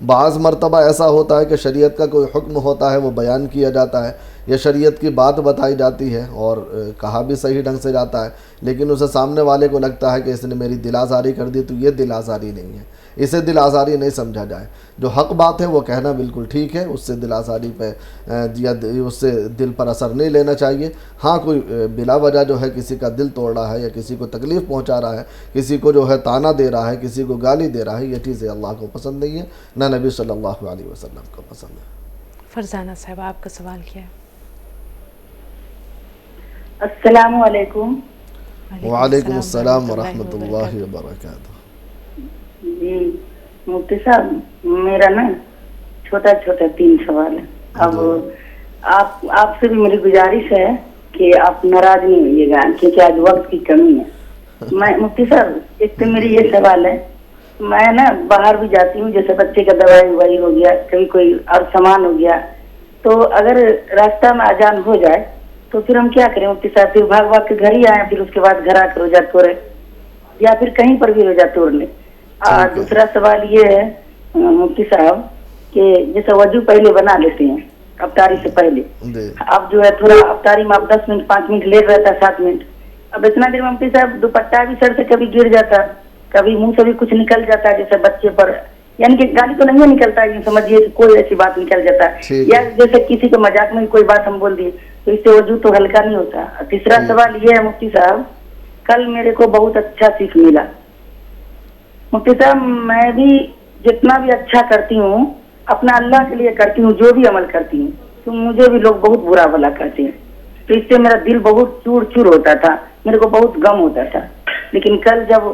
بعض مرتبہ ایسا ہوتا ہے کہ شریعت کا کوئی حکم ہوتا ہے وہ بیان کیا جاتا ہے یا شریعت کی بات بتائی جاتی ہے اور کہا بھی صحیح ڈھنگ سے جاتا ہے، لیکن اسے سامنے والے کو لگتا ہے کہ اس نے میری دل آزاری کر دی، تو یہ دل آزاری نہیں ہے، اسے دل آزاری نہیں سمجھا جائے۔ جو حق بات ہے وہ کہنا بالکل ٹھیک ہے، اس سے دل آزاری پہ یا اس سے دل پر اثر نہیں لینا چاہیے۔ ہاں کوئی بلا وجہ جو ہے کسی کا دل توڑ رہا ہے یا کسی کو تکلیف پہنچا رہا ہے، کسی کو جو ہے تانا دے رہا ہے، کسی کو گالی دے رہا ہے، یہ چیزیں اللہ کو پسند نہیں ہے، نہ نبی صلی اللہ علیہ وسلم کو پسند ہے۔ فرزانہ صاحب آپ کا سوال کیا ہے؟ السلام علیکم۔ وعلیکم السلام ورحمۃ اللہ وبرکاتہ۔ جی مفتی صاحب، میرا نا چھوٹا 3 سوال ہے۔ اب آپ سے بھی میری گزارش ہے کہ آپ ناراض نہیں ہوئیے گا کیونکہ آج وقت کی کمی ہے۔ میں مفتی صاحب، ایک تو میری یہ سوال ہے، میں نا باہر بھی جاتی ہوں، جیسے بچے کا دوائی ہو گیا، کبھی کوئی اور سامان ہو گیا، تو اگر راستہ میں اذان ہو جائے تو پھر ہم کیا کریں مفتی صاحب؟ پھر بھاگ کے گھر ہی آئے، پھر اس کے بعد گھر آ کے روزہ توڑے یا پھر کہیں پر بھی روزہ توڑ لیں؟ دوسرا سوال یہ ہے مفتی صاحب کہ جیسے وضو پہلے بنا لیتے ہیں افطاری سے پہلے، اب جو ہے تھوڑا افطاری میں 10 منٹ 5 منٹ لیٹ رہتا ہے 7 منٹ، اب اتنا دیر مفتی صاحب دوپٹہ بھی سر سے کبھی گر جاتا، کبھی منہ سے بھی کچھ نکل جاتا ہے، جیسے بچے پر، یعنی کہ گالی تو نہیں نکلتا ہے، سمجھیے کہ کوئی ایسی بات نکل جاتا ہے، یا جیسے کسی کو مذاق میں کوئی بات ہم بول دیے تو اس سے وضو تو ہلکا نہیں ہوتا۔ تیسرا سوال یہ ہے مفتی صاحب، کل میرے کو بہت اچھا سیکھ ملا مفتی صاحب، میں بھی جتنا بھی اچھا کرتی ہوں اپنا اللہ کے لیے کرتی ہوں، جو بھی عمل کرتی ہوں، تو مجھے بھی لوگ بہت برا بھلا کہتے ہیں، تو اس سے میرا دل بہت چور چور ہوتا تھا، میرے کو بہت غم ہوتا تھا، لیکن کل جب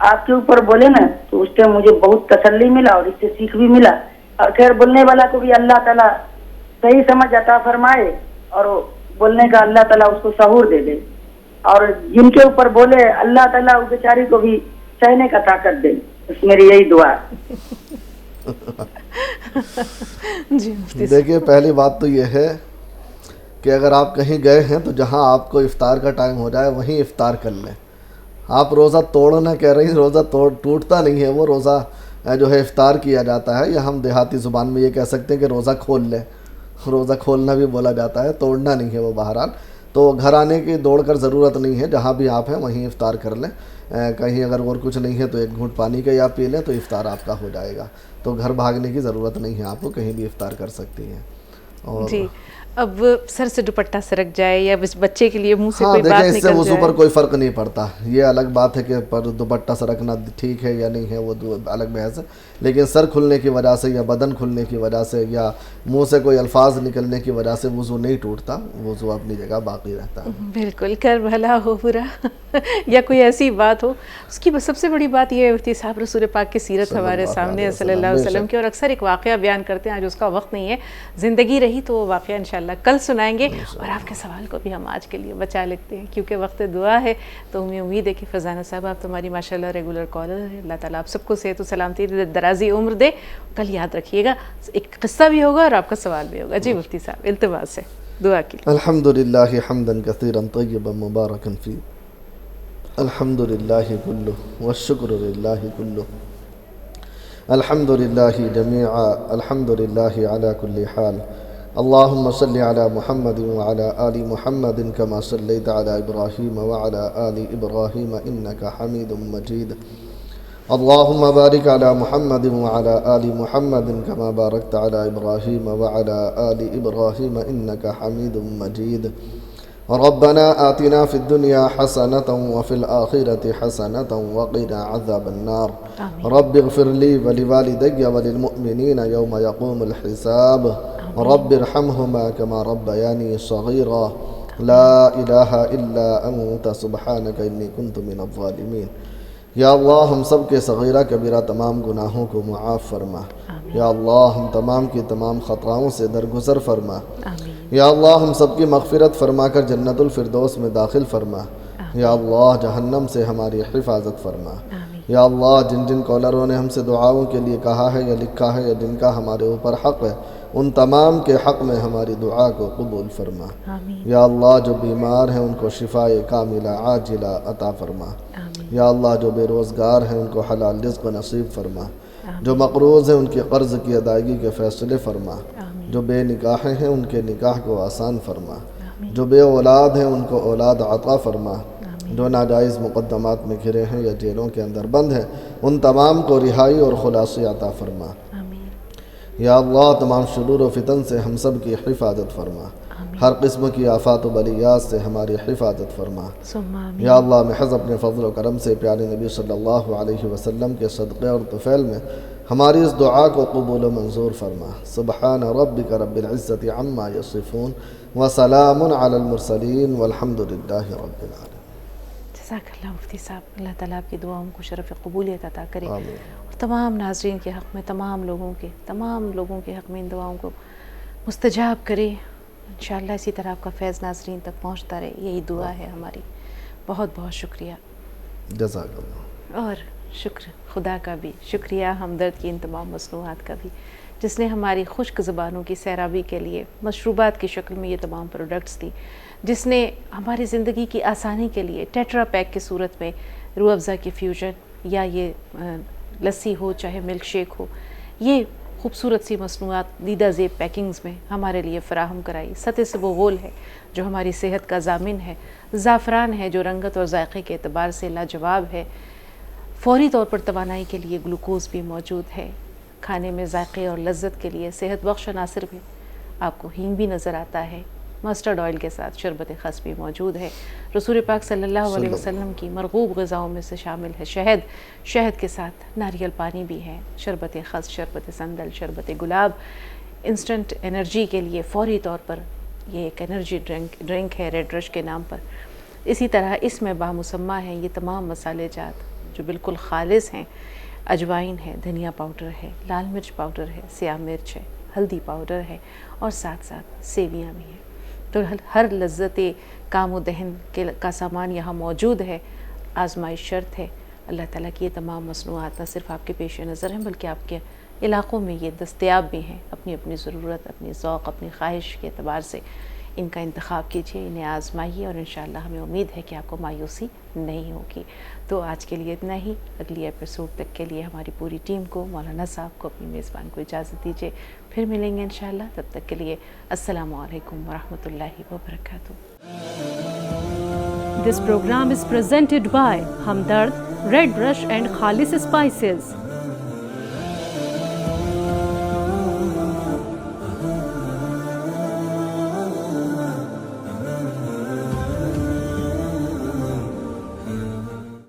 آپ کے اوپر بولے نا تو اس سے مجھے بہت تسلی ملا اور اس سے سیکھ بھی ملا، اور خیر بولنے والا کو بھی اللہ تعالیٰ صحیح سمجھ عطا فرمائے اور بولنے کا اللہ تعالیٰ اس کو سہور دے دے، اور جن کے اوپر بولے اللہ تعالیٰ اس بیچاری کو بھی سہنے کا طاقت دے، اس میری یہی دعا۔ دیکھیے پہلی بات تو یہ ہے کہ اگر آپ کہیں گئے ہیں تو جہاں آپ کو افطار کا ٹائم ہو جائے وہیں افطار کر لیں۔ آپ روزہ توڑنا کہہ رہی ہیں، روزہ ٹوٹتا نہیں ہے، وہ روزہ جو ہے افطار کیا جاتا ہے، یا ہم دیہاتی زبان میں یہ کہہ سکتے ہیں کہ روزہ کھول لیں، روزہ کھولنا بھی بولا جاتا ہے، توڑنا نہیں ہے وہ۔ بہرحال تو گھر آنے کی دوڑ کر ضرورت نہیں ہے، جہاں بھی آپ ہیں وہیں افطار کر لیں، کہیں اگر اور کچھ نہیں ہے تو 1 گھونٹ پانی کا یا پی لیں تو افطار آپ کا ہو جائے گا، تو گھر بھاگنے کی ضرورت نہیں ہے، آپ کو کہیں بھی افطار کر سکتی ہیں۔ اور جی اب سر سے دوپٹہ سرک جائے یا بچے کے لیے منہ سے کوئی بات دیکھیں نکل اس سے وضو جائے، پر کوئی فرق نہیں پڑتا، یہ الگ بات ہے کہ پر دوپٹہ سرکنا ٹھیک ہے یا نہیں ہے، وہ الگ بحث ہے، لیکن سر کھلنے کی وجہ سے یا بدن کھلنے کی وجہ سے یا منہ سے کوئی الفاظ نکلنے کی وجہ سے وضو نہیں ٹوٹتا، وضو اپنی جگہ باقی رہتا ہے۔ بالکل، کر بھلا ہو برا یا کوئی ایسی بات ہو، اس کی سب سے بڑی بات یہ ہے مفتی صاحب رسول پاک کی سیرت ہمارے سامنے صلی اللہ علیہ وسلم کی، اور اکثر ایک واقعہ بیان کرتے ہیں، آج اس کا وقت نہیں ہے، زندگی رہی تو وہ واقعہ انشاءاللہ کل سنائیں گے، اور آپ کے سوال کو بھی ہم آج کے لیے بچا لیتے ہیں کیونکہ وقت دعا ہے۔ تو ہمیں امید ہے کہ فرزانہ صاحب آپ تمہاری ماشاءاللہ ریگولر کالر ہے، اللہ تعالیٰ آپ سب کو صحت و سلامتی درازی عمر دے۔ کل یاد رکھیے گا ایک قصہ بھی ہوگا اور آپ کا سوال بھی ہوگا۔ جی مفتی صاحب التماس سے دعا کی۔ الحمدللہ حمدا کثیرا طیبا مبارکا فی، الحمدللہ کلہ والشکر للہ کلہ، الحمدللہ جمیعا، الحمدللہ علی کل حال، اللہم صلی علی محمد وعلی آل محمد کما صلیت علی ابراہیم وعلی آل ابراہیم انکا حمید مجید، اللہم بارک علی محمد وعلی آل محمد کما بارکت علی ابراہیم وعلی آل ابراہیم انکا حمید مجید، ربنا آتنا فی الدنیا حسنة وفی الآخرة حسنة وقنا عذاب النار، رب اغفر لی ولوالدی وللمؤمنین یوم یقوم الحساب، رب ارحمهما كما ربياني صغيرا، لا الہ الا انت سبحانک انی کنت من الظالمین۔ یا اللہ ہم سب کے صغیرہ کبیرہ تمام گناہوں کو معاف فرما، یا اللہ ہم تمام کی تمام خطاؤں سے درگزر فرما، یا اللہ ہم سب کی مغفرت فرما کر جنت الفردوس میں داخل فرما، یا اللہ جہنم سے ہماری حفاظت فرما، یا اللہ جن جن کالروں نے ہم سے دعاؤں کے لیے کہا ہے یا لکھا ہے یا جن کا ہمارے اوپر حق ہے، ان تمام کے حق میں ہماری دعا کو قبول فرما، یا اللہ جو بیمار ہیں ان کو شفاء کاملہ عاجلہ عطا فرما، یا اللہ جو بے روزگار ہیں ان کو حلال رزق نصیب فرما، جو مقروض ہیں ان کے قرض کی ادائیگی کے فیصلے فرما، جو بے نکاح ہیں ان کے نکاح کو آسان فرما، جو بے اولاد ہیں ان کو اولاد عطا فرما، جو ناجائز مقدمات میں گھرے ہیں یا جیلوں کے اندر بند ہیں ان تمام کو رہائی اور خلاصی عطا فرما۔ یا اللہ تمام شرور و فتن سے ہم سب کی حفاظت فرما، ہر قسم کی آفات و بلیات سے ہماری حفاظت فرما۔ یا اللہ محض اپنے فضل و کرم سے پیارے نبی صلی اللہ علیہ وسلم کے صدقے اور طفیل میں ہماری اس دعا کو قبول و منظور فرما۔ سبحان ربک رب العزت عما یصفون وسلام علی المرسلین والحمد للہ رب العالمین۔ جزاک اللہ مفتی صاحب، اللہ تعالیٰ آپ کی دعاؤں کو شرف قبولیت عطا کرے، اور تمام ناظرین کے حق میں تمام لوگوں کے حق میں ان دعاؤں کو مستجاب کرے۔ انشاءاللہ اسی طرح آپ کا فیض ناظرین تک پہنچتا رہے، یہی دعا ہے ہماری۔ بہت بہت شکریہ، جزاک اللہ، اور شکر خدا کا بھی، شکریہ ہمدرد کی ان تمام مصنوعات کا بھی جس نے ہماری خشک زبانوں کی سیرابی کے لیے مشروبات کی شکل میں یہ تمام پروڈکٹس دی، جس نے ہماری زندگی کی آسانی کے لیے ٹیٹرا پیک کی صورت میں روح افزا کی فیوژن یا یہ لسی ہو چاہے ملک شیک ہو، یہ خوبصورت سی مصنوعات دیدہ زیب پیکنگز میں ہمارے لیے فراہم کرائی۔ سطح سے وہ غول ہے جو ہماری صحت کا ضامن ہے، زعفران ہے جو رنگت اور ذائقے کے اعتبار سے لاجواب ہے، فوری طور پر توانائی کے لیے گلوکوز بھی موجود ہے، کھانے میں ذائقے اور لذت کے لیے صحت بخش عناصر بھی، آپ کو ہینگ بھی نظر آتا ہے، مسٹرڈ آئل کے ساتھ شربت خس بھی موجود ہے۔ رسول پاک صلی اللہ علیہ وسلم کی مرغوب غذاؤں میں سے شامل ہے شہد کے ساتھ ناریل پانی بھی ہے، شربت خس، شربت سندل، شربت گلاب، انسٹنٹ انرجی کے لیے فوری طور پر یہ ایک انرجی ڈرنک ہے ریڈ رش کے نام پر۔ اسی طرح اس میں بامسمہ ہیں یہ تمام مسالے جات جو بالکل خالص ہیں، اجوائن ہے، دھنیا پاؤڈر ہے، لال مرچ پاؤڈر ہے، سیاہ مرچ ہے، ہلدی پاؤڈر ہے، اور ساتھ ساتھ سیویاں بھی ہیں۔ تو ہر لذت کام و دہن کا سامان یہاں موجود ہے۔ آزمائش شرط ہے، اللہ تعالیٰ کی یہ تمام مصنوعات نہ صرف آپ کے پیش نظر ہیں بلکہ آپ کے علاقوں میں یہ دستیاب بھی ہیں۔ اپنی اپنی ضرورت، اپنی ذوق، اپنی خواہش کے اعتبار سے ان کا انتخاب کیجیے، انہیں آزمائیے، اور انشاءاللہ ہمیں امید ہے کہ آپ کو مایوسی نہیں ہوگی۔ تو آج کے لیے اتنا ہی، اگلی ایپیسوڈ تک کے لیے ہماری پوری ٹیم کو، مولانا صاحب کو، اپنی میزبان کو اجازت دیجیے، پھر ملیں گے انشاءاللہ۔ تب تک کے لیے السلام علیکم ورحمۃ اللہ وبرکاتہ۔ This program is presented by Hamdard, Red Brush and Khalis Spices.